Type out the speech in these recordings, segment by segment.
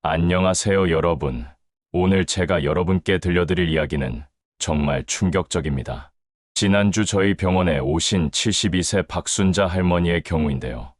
안녕하세요, 여러분. 오늘 제가 여러분께 들려드릴 이야기는 정말 충격적입니다. 지난주 저희 병원에 오신 72세 박순자 할머니의 경우인데요.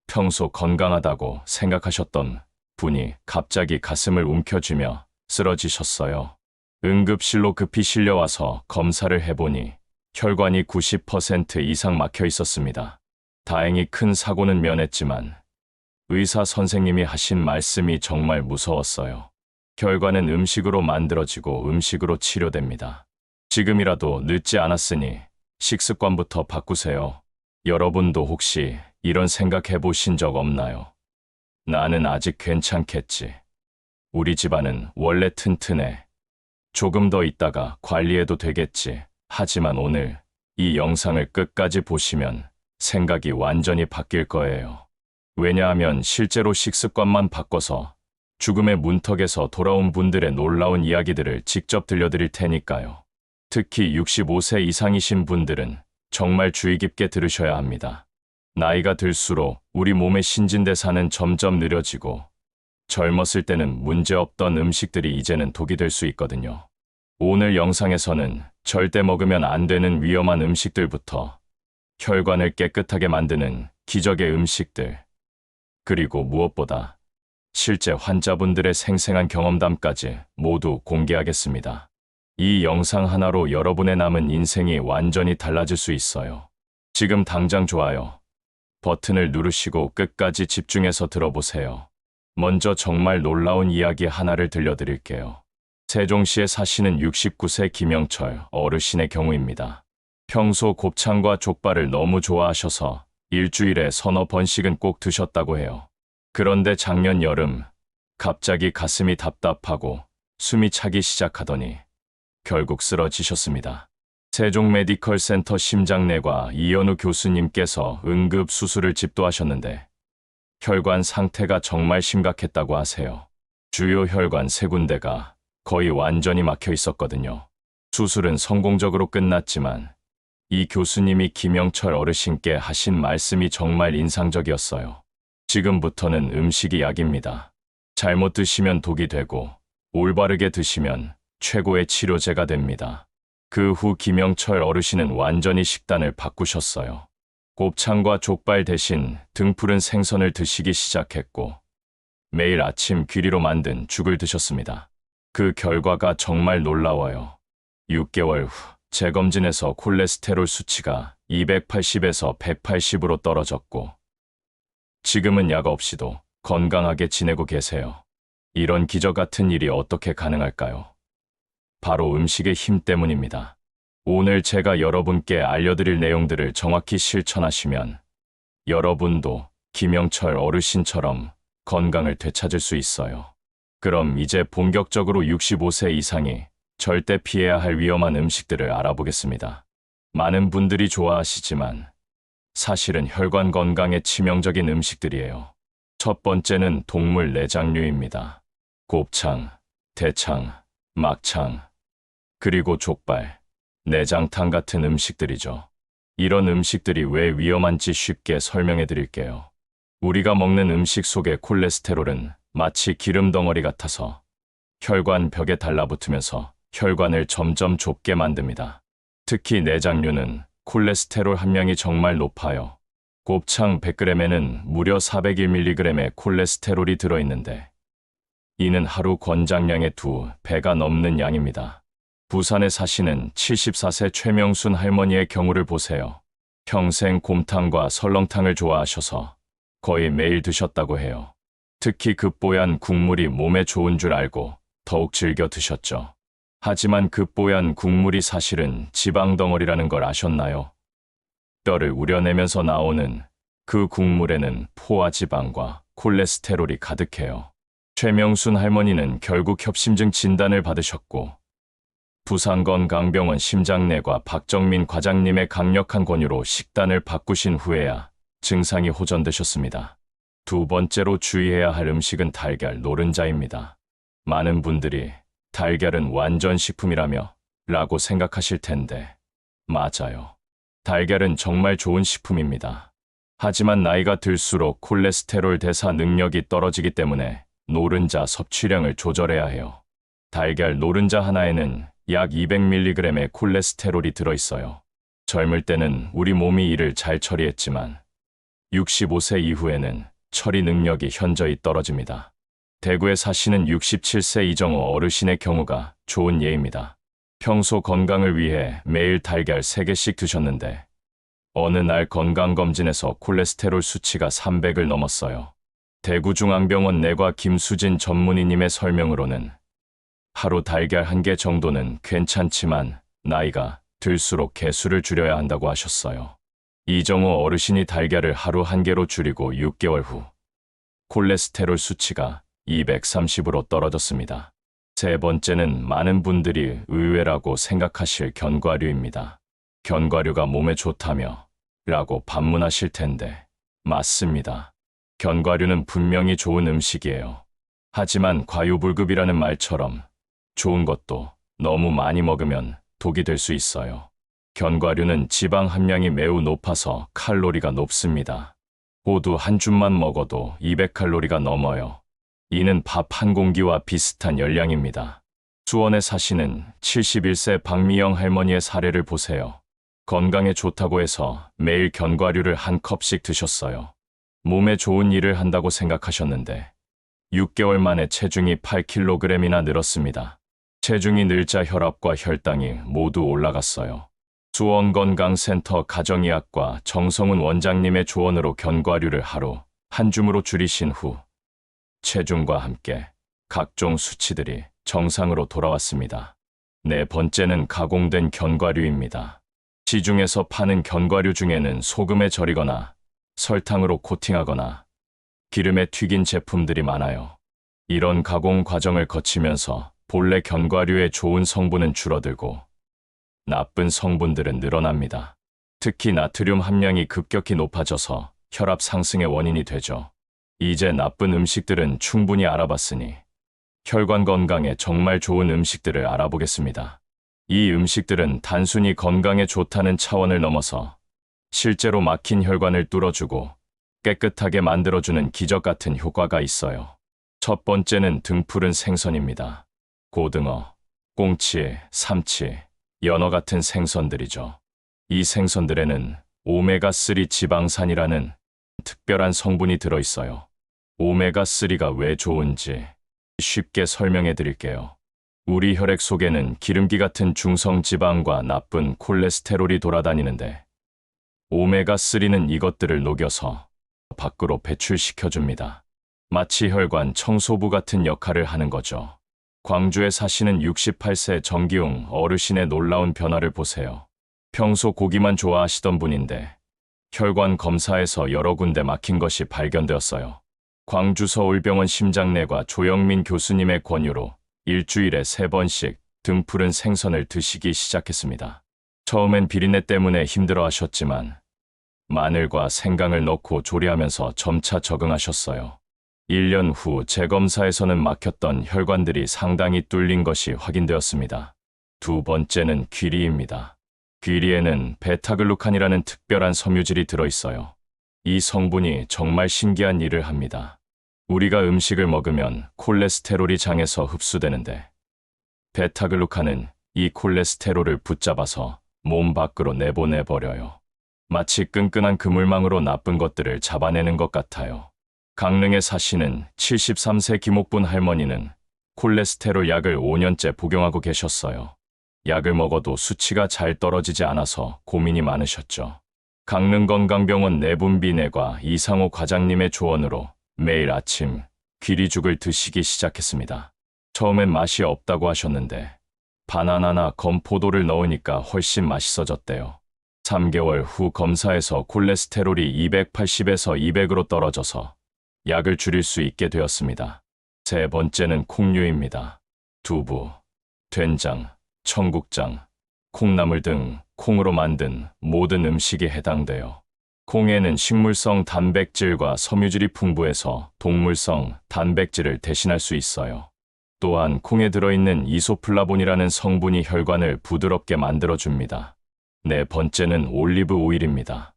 평소 건강하다고 생각하셨던 분이 갑자기 가슴을 움켜쥐며 쓰러지셨어요. 응급실로 급히 실려와서 검사를 해보니 혈관이 90% 이상 막혀 있었습니다. 다행히 큰 사고는 면했지만 의사 선생님이 하신 말씀이 정말 무서웠어요. 혈관은 음식으로 만들어지고 음식으로 치료됩니다. 지금이라도 늦지 않았으니 식습관부터 바꾸세요. 여러분도 혹시 이런 생각해 보신 적 없나요? 나는 아직 괜찮겠지. 우리 집안은 원래 튼튼해. 조금 더 있다가 관리해도 되겠지. 하지만 오늘 이 영상을 끝까지 보시면 생각이 완전히 바뀔 거예요. 왜냐하면 실제로 식습관만 바꿔서 죽음의 문턱에서 돌아온 분들의 놀라운 이야기들을 직접 들려드릴 테니까요. 특히 65세 이상이신 분들은 정말 주의 깊게 들으셔야 합니다. 나이가 들수록 우리 몸의 신진대사는 점점 느려지고 젊었을 때는 문제없던 음식들이 이제는 독이 될 수 있거든요. 오늘 영상에서는 절대 먹으면 안 되는 위험한 음식들부터 혈관을 깨끗하게 만드는 기적의 음식들, 그리고 무엇보다 실제 환자분들의 생생한 경험담까지 모두 공개하겠습니다. 이 영상 하나로 여러분의 남은 인생이 완전히 달라질 수 있어요. 지금 당장 좋아요 버튼을 누르시고 끝까지 집중해서 들어보세요. 먼저 정말 놀라운 이야기 하나를 들려드릴게요. 세종시에 사시는 69세 김영철 어르신의 경우입니다. 평소 곱창과 족발을 너무 좋아하셔서 일주일에 서너 번씩은 꼭 드셨다고 해요. 그런데 작년 여름 갑자기 가슴이 답답하고 숨이 차기 시작하더니 결국 쓰러지셨습니다. 세종메디컬센터 심장내과 이현우 교수님께서 응급수술을 집도하셨는데 혈관 상태가 정말 심각했다고 하세요. 주요 혈관 3군데가 거의 완전히 막혀 있었거든요. 수술은 성공적으로 끝났지만 이 교수님이 김영철 어르신께 하신 말씀이 정말 인상적이었어요. 지금부터는 음식이 약입니다. 잘못 드시면 독이 되고 올바르게 드시면 최고의 치료제가 됩니다. 그 후 김영철 어르신은 완전히 식단을 바꾸셨어요. 곱창과 족발 대신 등푸른 생선을 드시기 시작했고 매일 아침 귀리로 만든 죽을 드셨습니다. 그 결과가 정말 놀라워요. 6개월 후 재검진에서 콜레스테롤 수치가 280에서 180으로 떨어졌고 지금은 약 없이도 건강하게 지내고 계세요. 이런 기적 같은 일이 어떻게 가능할까요? 바로 음식의 힘 때문입니다. 오늘 제가 여러분께 알려드릴 내용들을 정확히 실천하시면 여러분도 김영철 어르신처럼 건강을 되찾을 수 있어요. 그럼 이제 본격적으로 65세 이상이 절대 피해야 할 위험한 음식들을 알아보겠습니다. 많은 분들이 좋아하시지만 사실은 혈관 건강에 치명적인 음식들이에요. 첫 번째는 동물 내장류입니다. 곱창, 대창, 막창, 그리고 족발, 내장탕 같은 음식들이죠. 이런 음식들이 왜 위험한지 쉽게 설명해 드릴게요. 우리가 먹는 음식 속의 콜레스테롤은 마치 기름 덩어리 같아서 혈관 벽에 달라붙으면서 혈관을 점점 좁게 만듭니다. 특히 내장류는 콜레스테롤 함량이 정말 높아요. 곱창 100g에는 무려 401mg의 콜레스테롤이 들어있는데 이는 하루 권장량의 2배가 넘는 양입니다. 부산에 사시는 74세 최명순 할머니의 경우를 보세요. 평생 곰탕과 설렁탕을 좋아하셔서 거의 매일 드셨다고 해요. 특히 그 뽀얀 국물이 몸에 좋은 줄 알고 더욱 즐겨 드셨죠. 하지만 그 뽀얀 국물이 사실은 지방 덩어리라는 걸 아셨나요? 뼈를 우려내면서 나오는 그 국물에는 포화지방과 콜레스테롤이 가득해요. 최명순 할머니는 결국 협심증 진단을 받으셨고 부산건강병원 심장내과 박정민 과장님의 강력한 권유로 식단을 바꾸신 후에야 증상이 호전되셨습니다. 두 번째로 주의해야 할 음식은 달걀, 노른자입니다. 많은 분들이 달걀은 완전 식품이라며 라고 생각하실 텐데 맞아요. 달걀은 정말 좋은 식품입니다. 하지만 나이가 들수록 콜레스테롤 대사 능력이 떨어지기 때문에 노른자 섭취량을 조절해야 해요. 달걀 노른자 하나에는 약 200mg의 콜레스테롤이 들어있어요. 젊을 때는 우리 몸이 이를 잘 처리했지만 65세 이후에는 처리 능력이 현저히 떨어집니다. 대구에 사시는 67세 이정호 어르신의 경우가 좋은 예입니다. 평소 건강을 위해 매일 달걀 3개씩 드셨는데 어느 날 건강검진에서 콜레스테롤 수치가 300을 넘었어요. 대구중앙병원 내과 김수진 전문의님의 설명으로는 하루 달걀 1개 정도는 괜찮지만 나이가 들수록 개수를 줄여야 한다고 하셨어요. 이정호 어르신이 달걀을 하루 1개로 줄이고 6개월 후 콜레스테롤 수치가 230으로 떨어졌습니다. 세 번째는 많은 분들이 의외라고 생각하실 견과류입니다. 견과류가 몸에 좋다며 라고 반문하실 텐데 맞습니다. 견과류는 분명히 좋은 음식이에요. 하지만 과유불급이라는 말처럼 좋은 것도 너무 많이 먹으면 독이 될 수 있어요. 견과류는 지방 함량이 매우 높아서 칼로리가 높습니다. 호두 한 줌만 먹어도 200칼로리가 넘어요. 이는 밥 한 공기와 비슷한 열량입니다. 수원에 사시는 71세 박미영 할머니의 사례를 보세요. 건강에 좋다고 해서 매일 견과류를 한 컵씩 드셨어요. 몸에 좋은 일을 한다고 생각하셨는데 6개월 만에 체중이 8kg이나 늘었습니다. 체중이 늘자 혈압과 혈당이 모두 올라갔어요. 수원건강센터 가정의학과 정성훈 원장님의 조언으로 견과류를 하루 한 줌으로 줄이신 후 체중과 함께 각종 수치들이 정상으로 돌아왔습니다. 네 번째는 가공된 견과류입니다. 시중에서 파는 견과류 중에는 소금에 절이거나 설탕으로 코팅하거나 기름에 튀긴 제품들이 많아요. 이런 가공 과정을 거치면서 본래 견과류의 좋은 성분은 줄어들고 나쁜 성분들은 늘어납니다. 특히 나트륨 함량이 급격히 높아져서 혈압 상승의 원인이 되죠. 이제 나쁜 음식들은 충분히 알아봤으니 혈관 건강에 정말 좋은 음식들을 알아보겠습니다. 이 음식들은 단순히 건강에 좋다는 차원을 넘어서 실제로 막힌 혈관을 뚫어주고 깨끗하게 만들어주는 기적 같은 효과가 있어요. 첫 번째는 등푸른 생선입니다. 고등어, 꽁치, 삼치, 연어 같은 생선들이죠. 이 생선들에는 오메가3 지방산이라는 특별한 성분이 들어있어요. 오메가3가 왜 좋은지 쉽게 설명해 드릴게요. 우리 혈액 속에는 기름기 같은 중성 지방과 나쁜 콜레스테롤이 돌아다니는데 오메가3는 이것들을 녹여서 밖으로 배출시켜줍니다. 마치 혈관 청소부 같은 역할을 하는 거죠. 광주에 사시는 68세 정기웅 어르신의 놀라운 변화를 보세요. 평소 고기만 좋아하시던 분인데 혈관 검사에서 여러 군데 막힌 것이 발견되었어요. 광주 서울병원 심장내과 조영민 교수님의 권유로 일주일에 3번씩 등푸른 생선을 드시기 시작했습니다. 처음엔 비린내 때문에 힘들어하셨지만 마늘과 생강을 넣고 조리하면서 점차 적응하셨어요. 1년 후 재검사에서는 막혔던 혈관들이 상당히 뚫린 것이 확인되었습니다. 두 번째는 귀리입니다. 귀리에는 베타글루칸이라는 특별한 섬유질이 들어있어요. 이 성분이 정말 신기한 일을 합니다. 우리가 음식을 먹으면 콜레스테롤이 장에서 흡수되는데 베타글루칸은 이 콜레스테롤을 붙잡아서 몸 밖으로 내보내버려요. 마치 끈끈한 그물망으로 나쁜 것들을 잡아내는 것 같아요. 강릉에 사시는 73세 김옥분 할머니는 콜레스테롤 약을 5년째 복용하고 계셨어요. 약을 먹어도 수치가 잘 떨어지지 않아서 고민이 많으셨죠. 강릉건강병원 내분비내과 이상호 과장님의 조언으로 매일 아침 귀리죽을 드시기 시작했습니다. 처음엔 맛이 없다고 하셨는데 바나나나 건포도를 넣으니까 훨씬 맛있어졌대요. 3개월 후 검사에서 콜레스테롤이 280에서 200으로 떨어져서 약을 줄일 수 있게 되었습니다. 세 번째는 콩류입니다. 두부, 된장, 청국장, 콩나물 등 콩으로 만든 모든 음식에 해당돼요. 콩에는 식물성 단백질과 섬유질이 풍부해서 동물성 단백질을 대신할 수 있어요. 또한 콩에 들어있는 이소플라본이라는 성분이 혈관을 부드럽게 만들어줍니다. 네 번째는 올리브 오일입니다.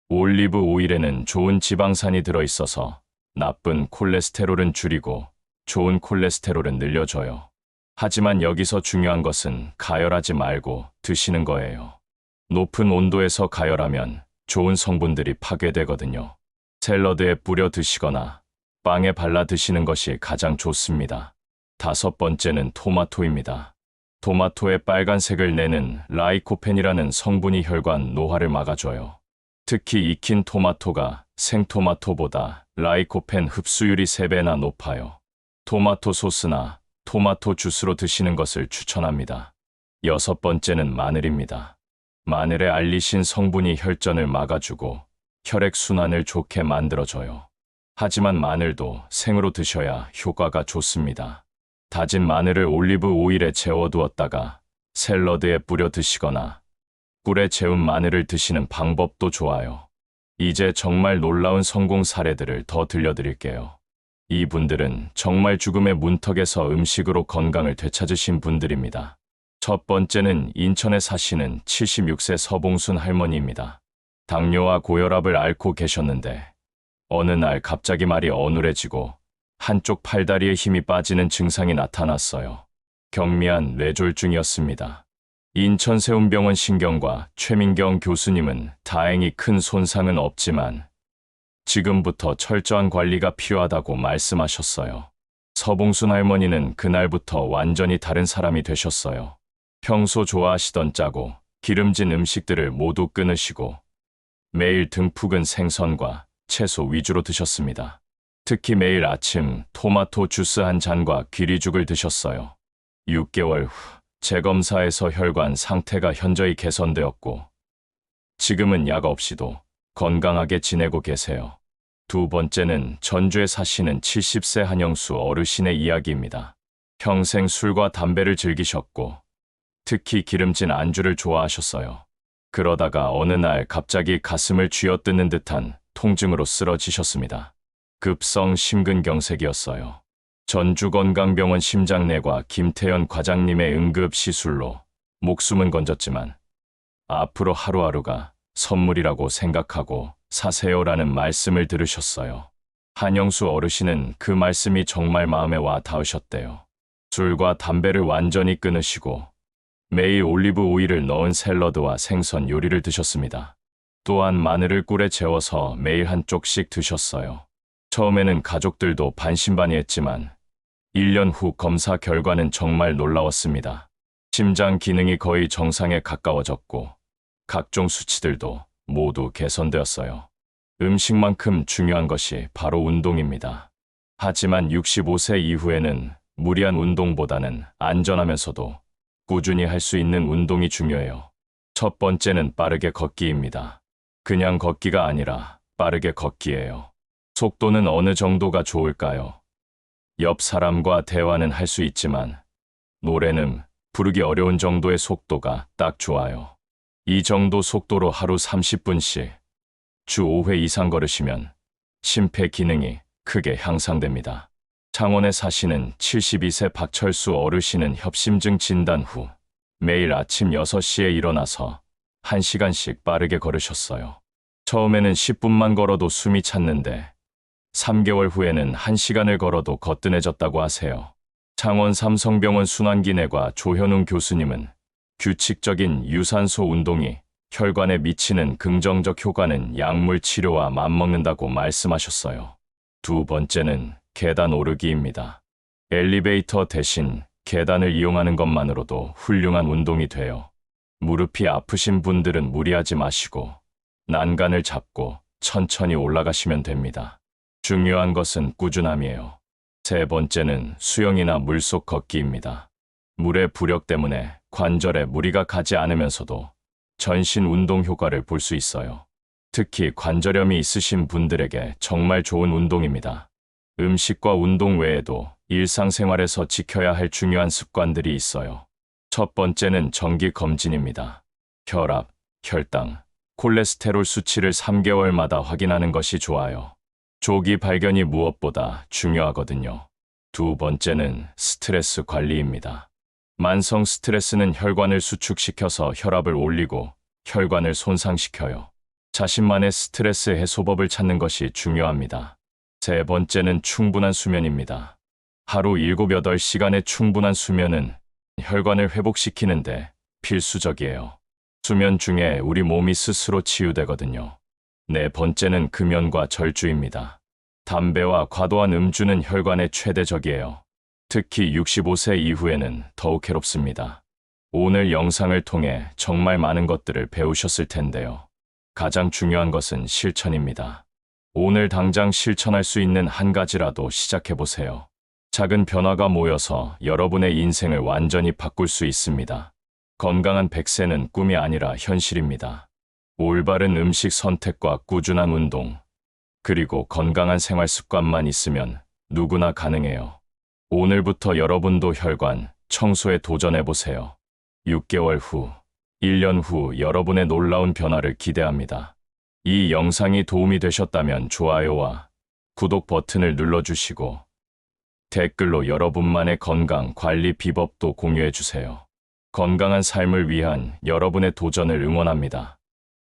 올리브 오일에는 좋은 지방산이 들어있어서 나쁜 콜레스테롤은 줄이고 좋은 콜레스테롤은 늘려줘요. 하지만 여기서 중요한 것은 가열하지 말고 드시는 거예요. 높은 온도에서 가열하면 좋은 성분들이 파괴되거든요. 샐러드에 뿌려 드시거나 빵에 발라 드시는 것이 가장 좋습니다. 다섯 번째는 토마토입니다. 토마토의 빨간색을 내는 라이코펜이라는 성분이 혈관 노화를 막아줘요. 특히 익힌 토마토가 생토마토보다 라이코펜 흡수율이 3배나 높아요. 토마토 소스나 토마토 주스로 드시는 것을 추천합니다. 여섯 번째는 마늘입니다. 마늘의 알리신 성분이 혈전을 막아주고 혈액순환을 좋게 만들어줘요. 하지만 마늘도 생으로 드셔야 효과가 좋습니다. 다진 마늘을 올리브 오일에 재워두었다가 샐러드에 뿌려 드시거나 꿀에 재운 마늘을 드시는 방법도 좋아요. 이제 정말 놀라운 성공 사례들을 더 들려드릴게요. 이분들은 정말 죽음의 문턱에서 음식으로 건강을 되찾으신 분들입니다. 첫 번째는 인천에 사시는 76세 서봉순 할머니입니다. 당뇨와 고혈압을 앓고 계셨는데 어느 날 갑자기 말이 어눌해지고 한쪽 팔다리에 힘이 빠지는 증상이 나타났어요. 경미한 뇌졸중이었습니다. 인천세운병원 신경과 최민경 교수님은 다행히 큰 손상은 없지만 지금부터 철저한 관리가 필요하다고 말씀하셨어요. 서봉순 할머니는 그날부터 완전히 다른 사람이 되셨어요. 평소 좋아하시던 짜고 기름진 음식들을 모두 끊으시고 매일 등푸근 생선과 채소 위주로 드셨습니다. 특히 매일 아침 토마토 주스 한 잔과 귀리죽을 드셨어요. 6개월 후 재검사에서 혈관 상태가 현저히 개선되었고 지금은 약 없이도 건강하게 지내고 계세요. 두 번째는 전주에 사시는 70세 한영수 어르신의 이야기입니다. 평생 술과 담배를 즐기셨고 특히 기름진 안주를 좋아하셨어요. 그러다가 어느 날 갑자기 가슴을 쥐어뜯는 듯한 통증으로 쓰러지셨습니다. 급성 심근경색이었어요. 전주건강병원 심장내과 김태현 과장님의 응급시술로 목숨은 건졌지만 앞으로 하루하루가 선물이라고 생각하고 사세요라는 말씀을 들으셨어요. 한영수 어르신은 그 말씀이 정말 마음에 와 닿으셨대요. 술과 담배를 완전히 끊으시고 매일 올리브 오일을 넣은 샐러드와 생선 요리를 드셨습니다. 또한 마늘을 꿀에 재워서 매일 한쪽씩 드셨어요. 처음에는 가족들도 반신반의했지만 1년 후 검사 결과는 정말 놀라웠습니다. 심장 기능이 거의 정상에 가까워졌고 각종 수치들도 모두 개선되었어요. 음식만큼 중요한 것이 바로 운동입니다. 하지만 65세 이후에는 무리한 운동보다는 안전하면서도 꾸준히 할 수 있는 운동이 중요해요. 첫 번째는 빠르게 걷기입니다. 그냥 걷기가 아니라 빠르게 걷기예요. 속도는 어느 정도가 좋을까요? 옆 사람과 대화는 할 수 있지만 노래는 부르기 어려운 정도의 속도가 딱 좋아요. 이 정도 속도로 하루 30분씩 주 5회 이상 걸으시면 심폐 기능이 크게 향상됩니다. 창원에 사시는 72세 박철수 어르신은 협심증 진단 후 매일 아침 6시에 일어나서 1시간씩 빠르게 걸으셨어요. 처음에는 10분만 걸어도 숨이 찼는데 3개월 후에는 1시간을 걸어도 거뜬해졌다고 하세요. 창원 삼성병원 순환기내과 조현웅 교수님은 규칙적인 유산소 운동이 혈관에 미치는 긍정적 효과는 약물 치료와 맞먹는다고 말씀하셨어요. 두 번째는 계단 오르기입니다. 엘리베이터 대신 계단을 이용하는 것만으로도 훌륭한 운동이 돼요. 무릎이 아프신 분들은 무리하지 마시고 난간을 잡고 천천히 올라가시면 됩니다. 중요한 것은 꾸준함이에요. 세 번째는 수영이나 물속 걷기입니다. 물의 부력 때문에 관절에 무리가 가지 않으면서도 전신 운동 효과를 볼 수 있어요. 특히 관절염이 있으신 분들에게 정말 좋은 운동입니다. 음식과 운동 외에도 일상생활에서 지켜야 할 중요한 습관들이 있어요. 첫 번째는 정기 검진입니다. 혈압, 혈당, 콜레스테롤 수치를 3개월마다 확인하는 것이 좋아요. 조기 발견이 무엇보다 중요하거든요. 두 번째는 스트레스 관리입니다. 만성 스트레스는 혈관을 수축시켜서 혈압을 올리고 혈관을 손상시켜요. 자신만의 스트레스 해소법을 찾는 것이 중요합니다. 세 번째는 충분한 수면입니다. 하루 7, 8시간의 충분한 수면은 혈관을 회복시키는데 필수적이에요. 수면 중에 우리 몸이 스스로 치유되거든요. 네 번째는 금연과 절주입니다. 담배와 과도한 음주는 혈관의 최대 적이에요. 특히 65세 이후에는 더욱 해롭습니다. 오늘 영상을 통해 정말 많은 것들을 배우셨을 텐데요. 가장 중요한 것은 실천입니다. 오늘 당장 실천할 수 있는 한 가지라도 시작해보세요. 작은 변화가 모여서 여러분의 인생을 완전히 바꿀 수 있습니다. 건강한 100세는 꿈이 아니라 현실입니다. 올바른 음식 선택과 꾸준한 운동, 그리고 건강한 생활 습관만 있으면 누구나 가능해요. 오늘부터 여러분도 혈관 청소에 도전해보세요. 6개월 후, 1년 후 여러분의 놀라운 변화를 기대합니다. 이 영상이 도움이 되셨다면 좋아요와 구독 버튼을 눌러주시고 댓글로 여러분만의 건강 관리 비법도 공유해주세요. 건강한 삶을 위한 여러분의 도전을 응원합니다.